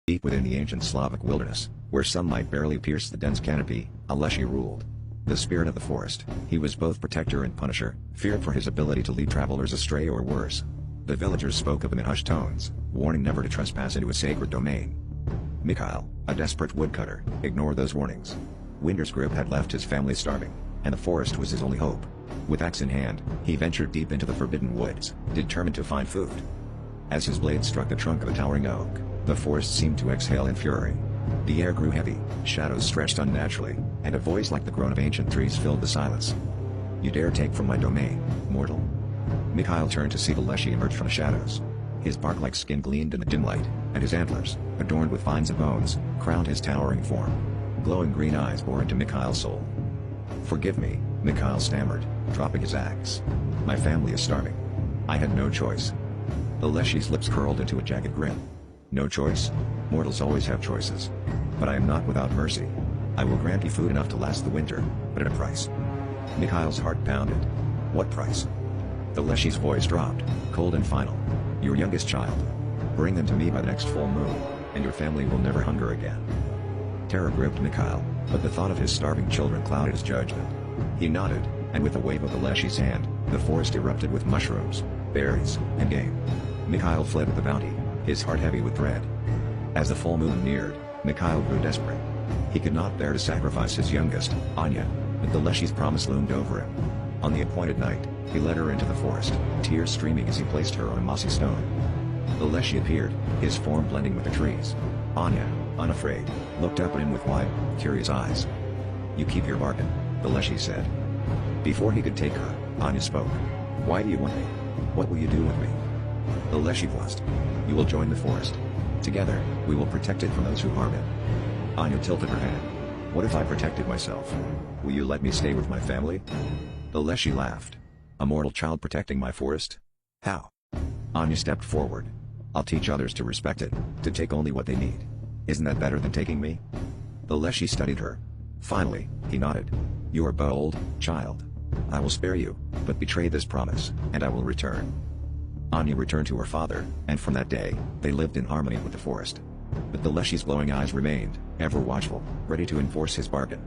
Deep within the ancient Slavic wilderness, where sunlight barely pierced the dense canopy, a leshy ruled. The spirit of the forest, he was both protector and punisher, feared for his ability to lead travelers astray or worse. The villagers spoke of him in hushed tones, warning never to trespass into a sacred domain. Mikhail, a desperate woodcutter, ignored those warnings. Winter's grip had left his family starving, and the forest was his only hope. With axe in hand, he ventured deep into the forbidden woods, determined to find food. As his blade struck the trunk of a towering oak, the forest seemed to exhale in fury. The air grew heavy, shadows stretched unnaturally, and a voice like the groan of ancient trees filled the silence. "You dare take from my domain, mortal?" Mikhail turned to see the leshy emerge from the shadows. His bark-like skin gleamed in the dim light, and his antlers, adorned with vines and bones, crowned his towering form. Glowing green eyes bore into Mikhail's soul. "Forgive me," Mikhail stammered, dropping his axe. "My family is starving. I had no choice." The leshy's lips curled into a jagged grin. "No choice? Mortals always have choices. But I am not without mercy. I will grant you food enough to last the winter, but at a price." Mikhail's heart pounded. "What price?" The leshy's voice dropped, cold and final. "Your youngest child. Bring them to me by the next full moon, and your family will never hunger again." Terror gripped Mikhail, but the thought of his starving children clouded his judgment. He nodded, and with a wave of the leshy's hand, the forest erupted with mushrooms, berries, and game. Mikhail fled with the bounty, his heart heavy with dread. As the full moon neared, Mikhail grew desperate. He could not bear to sacrifice his youngest, Anya, but the leshy's promise loomed over him. On the appointed night, he led her into the forest, tears streaming as he placed her on a mossy stone. The leshy appeared, his form blending with the trees. Anya, unafraid, looked up at him with wide, curious eyes. "You keep your bargain," the leshy said. Before he could take her, Anya spoke. "Why do you want me? What will you do with me?" The leshy blustered. "You will join the forest. Together, we will protect it from those who harm it." Anya tilted her head. "What if I protected myself? Will you let me stay with my family?" The leshy laughed. "A mortal child protecting my forest? How?" Anya stepped forward. "I'll teach others to respect it, to take only what they need. Isn't that better than taking me?" The leshy studied her. Finally, he nodded. "You are bold, child. I will spare you, but betray this promise, and I will return." Anya returned to her father, and from that day, they lived in harmony with the forest. But the leshy's glowing eyes remained, ever watchful, ready to enforce his bargain.